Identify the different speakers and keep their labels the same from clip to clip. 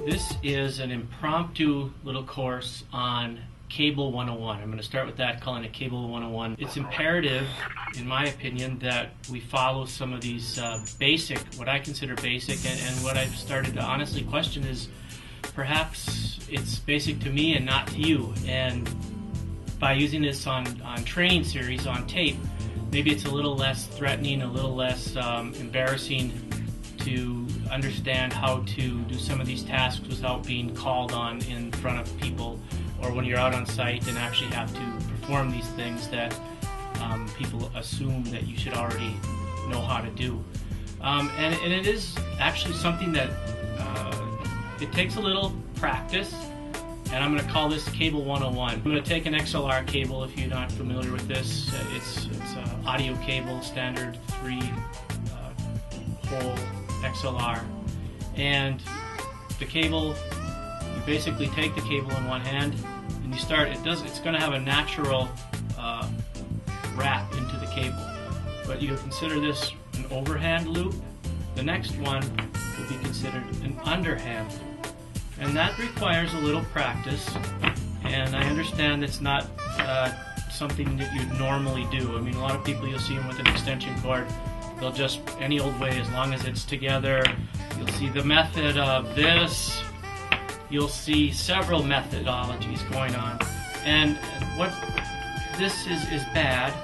Speaker 1: This is an impromptu little course on Cable 101. I'm going to start with that, calling it Cable 101. It's imperative, in my opinion, that we follow some of these basic, what I consider basic, and what I've started to honestly question is perhaps it's basic to me and not to you. And by using this on training series, on tape, maybe it's a little less threatening, a little less embarrassing to understand how to do some of these tasks without being called on in front of people, or when you're out on site and actually have to perform these things that people assume that you should already know how to do. And it is actually something that it takes a little practice, and I'm going to call this Cable 101. I'm going to take an XLR cable, if you're not familiar with this. It's an audio cable, standard 3-hole XLR, and the cable, you basically take the cable in one hand and you start, it's going to have a natural wrap into the cable, but you'll consider this an overhand loop. The next one will be considered an underhand loop, and that requires a little practice, and I understand it's not something that you'd normally do. I mean, a lot of people, you'll see them with an extension cord, they'll just, any old way, as long as it's together. You'll see the method of this. You'll see several methodologies going on. And what this is bad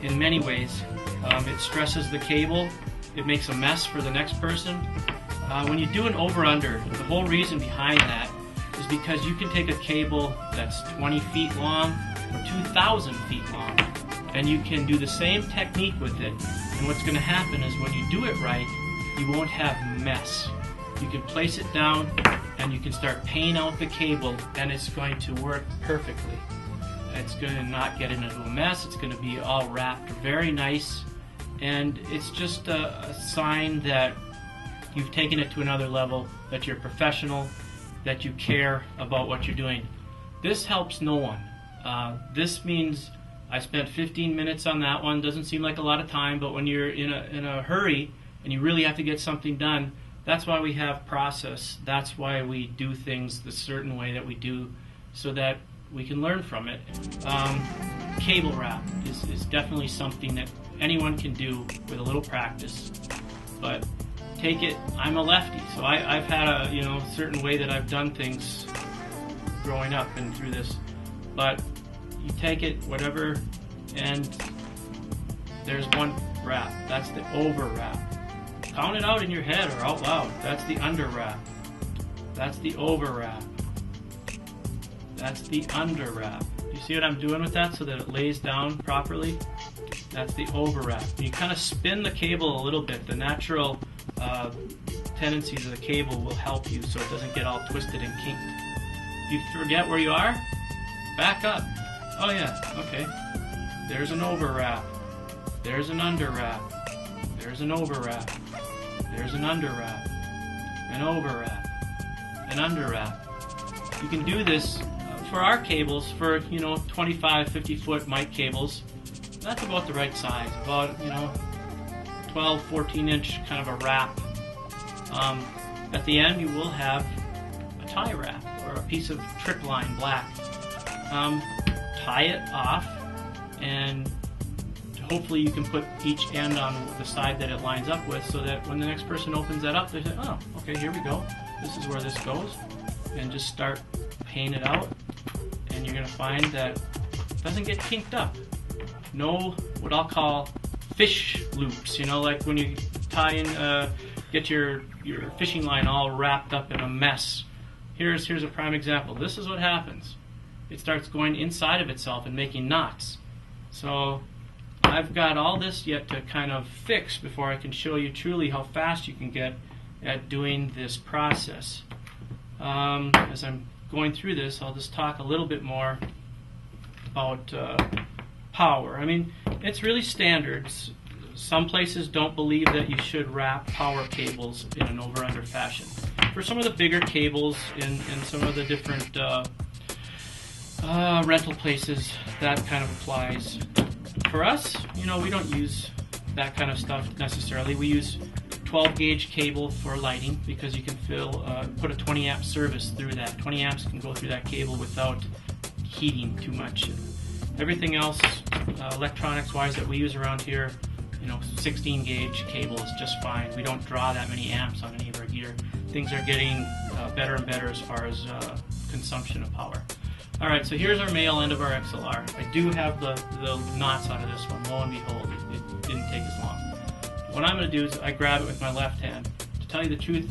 Speaker 1: in many ways. It stresses the cable. It makes a mess for the next person. When you do an over-under, the whole reason behind that is because you can take a cable that's 20 feet long or 2,000 feet long, and you can do the same technique with it. And what's going to happen is when you do it right, you won't have mess. You can place it down and you can start paying out the cable, and it's going to work perfectly. It's going to not get into a mess. It's going to be all wrapped very nice, and it's just a sign that you've taken it to another level, that you're professional, that you care about what you're doing. This helps no one. This means I spent 15 minutes on that one. Doesn't seem like a lot of time, but when you're in a hurry and you really have to get something done, that's why we have process. That's why we do things the certain way that we do, so that we can learn from it. Cable wrap is definitely something that anyone can do with a little practice. But take it, I'm a lefty, so I've had a certain way that I've done things growing up and through this. But you take it, whatever, and there's one wrap. That's the over wrap. Count it out in your head or out loud. That's the under wrap. That's the over wrap. That's the under wrap. You see what I'm doing with that so that it lays down properly? That's the over wrap. You kind of spin the cable a little bit. The natural tendencies of the cable will help you so it doesn't get all twisted and kinked. If you forget where you are, back up. Oh yeah, okay. There's an over wrap. There's an under wrap. There's an over wrap. There's an under wrap. An over wrap. An under wrap. You can do this for our cables, for 25, 50 foot mic cables. That's about the right size. About 12, 14 inch kind of a wrap. At the end you will have a tie wrap or a piece of trip line black. Tie it off, and hopefully you can put each end on the side that it lines up with, so that when the next person opens that up, they say, oh, okay, here we go. This is where this goes. And just start paying it out, and you're going to find that it doesn't get kinked up. No, what I'll call fish loops, like when you tie in, get your fishing line all wrapped up in a mess. Here's a prime example. This is what happens. It starts going inside of itself and making knots. So I've got all this yet to kind of fix before I can show you truly how fast you can get at doing this process. As I'm going through this, I'll just talk a little bit more about power. I mean, it's really standard. Some places don't believe that you should wrap power cables in an over-under fashion. For some of the bigger cables in some of the different rental places, that kind of applies. For us, we don't use that kind of stuff necessarily. We use 12 gauge cable for lighting because you can put a 20 amp service through that. 20 amps can go through that cable without heating too much. Everything else, electronics wise, that we use around here, 16 gauge cable is just fine. We don't draw that many amps on any of our gear. Things are getting better and better as far as consumption of power. Alright, so here's our male end of our XLR. I do have the knots out of this one. Lo and behold, it didn't take as long. What I'm going to do is I grab it with my left hand. To tell you the truth,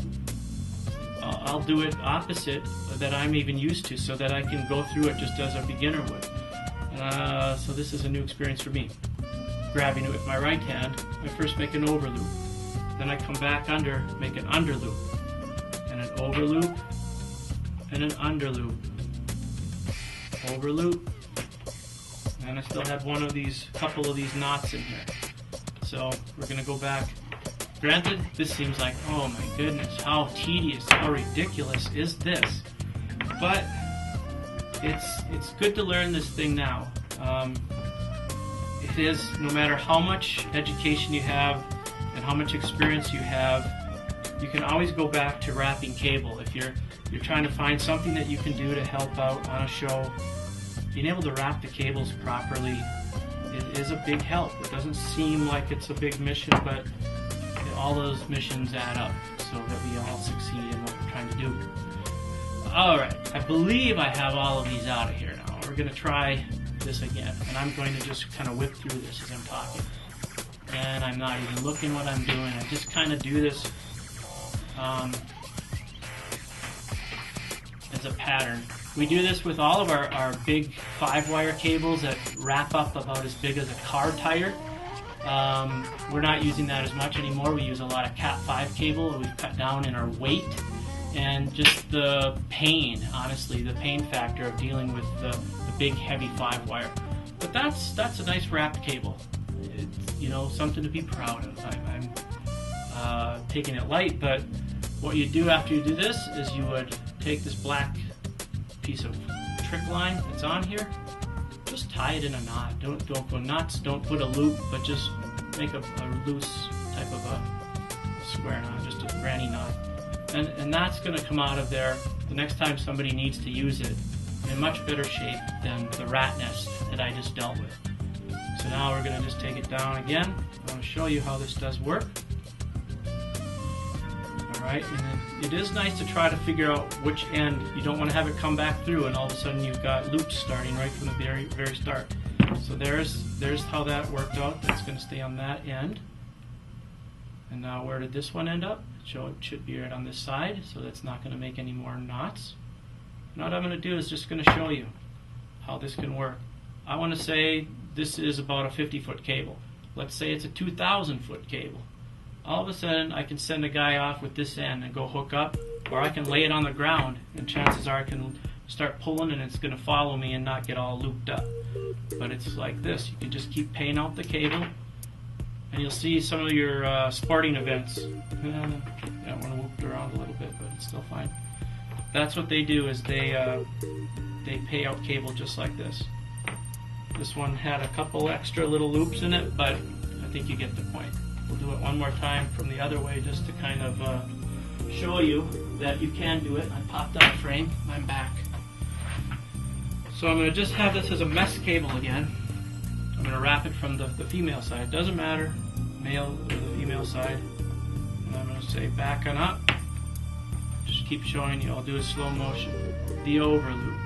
Speaker 1: I'll do it opposite that I'm even used to so that I can go through it just as a beginner would. So this is a new experience for me. Grabbing it with my right hand, I first make an over loop. Then I come back under, make an under loop. And an over loop, and an under loop. Over loop. And I still have couple of these knots in here. So we're going to go back. Granted, this seems like, oh my goodness, how tedious, how ridiculous is this? But it's good to learn this thing now. It is, no matter how much education you have and how much experience you have, you can always go back to wrapping cable. If you're trying to find something that you can do to help out on a show, being able to wrap the cables properly is a big help. It doesn't seem like it's a big mission, but all those missions add up so that we all succeed in what we're trying to do. Alright, I believe I have all of these out of here now. We're going to try this again, and I'm going to just kind of whip through this as I'm talking. And I'm not even looking what I'm doing. I just kind of do this as a pattern. We do this with all of our big 5-wire cables that wrap up about as big as a car tire. We're not using that as much anymore. We use a lot of Cat 5 cable. We've cut down in our weight and just the pain, honestly, the pain factor of dealing with the big heavy 5-wire. But that's a nice wrapped cable. It's something to be proud of. I'm taking it light, but what you do after you do this is you would take this black piece of trick line that's on here, just tie it in a knot. Don't go nuts, don't put a loop, but just make a loose type of a square knot, just a granny knot. And that's going to come out of there the next time somebody needs to use it in much better shape than the rat nest that I just dealt with. So now we're going to just take it down again. I want to show you how this does work. Alright, and then it is nice to try to figure out which end. You don't want to have it come back through and all of a sudden you've got loops starting right from the very start. So there's how that worked out. That's going to stay on that end. And now where did this one end up? It should be right on this side, so that's not going to make any more knots. And what I'm going to do is just going to show you how this can work. I want to say this is about a 50-foot cable. Let's say it's a 2,000-foot cable. All of a sudden I can send a guy off with this end and go hook up, or I can lay it on the ground and chances are I can start pulling and it's going to follow me and not get all looped up. But it's like this. You can just keep paying out the cable and you'll see some of your sporting events. I want to loop it around a little bit, but it's still fine. That's what they do, is they pay out cable just like this. This one had a couple extra little loops in it, but I think you get the point. We'll do it one more time from the other way just to kind of show you that you can do it. I popped out a frame, I'm back. So I'm going to just have this as a mesh cable again. I'm going to wrap it from the female side. It doesn't matter, male or the female side. And I'm going to say back on up. Just keep showing you. I'll do a slow motion. The over loop.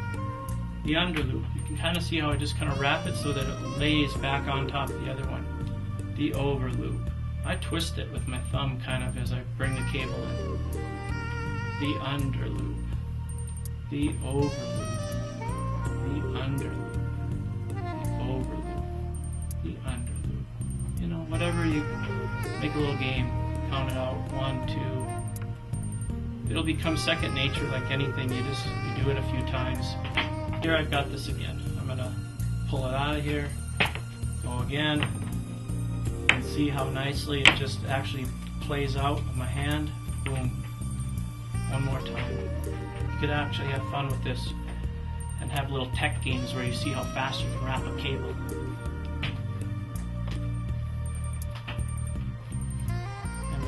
Speaker 1: The under loop. You can kind of see how I just kind of wrap it so that it lays back on top of the other one. The over loop. I twist it with my thumb kind of as I bring the cable in. The under loop. The over loop. The under loop. The over loop. The under loop. Whatever you make a little game, count it out, 1, 2. It'll become second nature like anything. You do it a few times. Here I've got this again. I'm gonna pull it out of here, go again, and see how nicely it just actually plays out on my hand. Boom. One more time. You could actually have fun with this and have little tech games where you see how fast you can wrap a cable.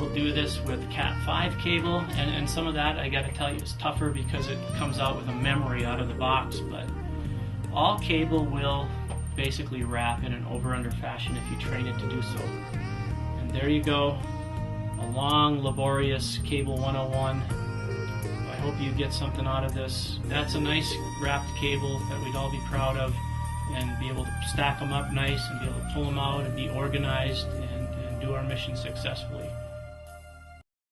Speaker 1: people do this with Cat 5 cable, and some of that, I gotta tell you, is tougher because it comes out with a memory out of the box, but all cable will basically wrap in an over-under fashion if you train it to do so. And there you go, a long, laborious Cable 101. I hope you get something out of this. That's a nice wrapped cable that we'd all be proud of, and be able to stack them up nice and be able to pull them out and be organized and do our mission successfully.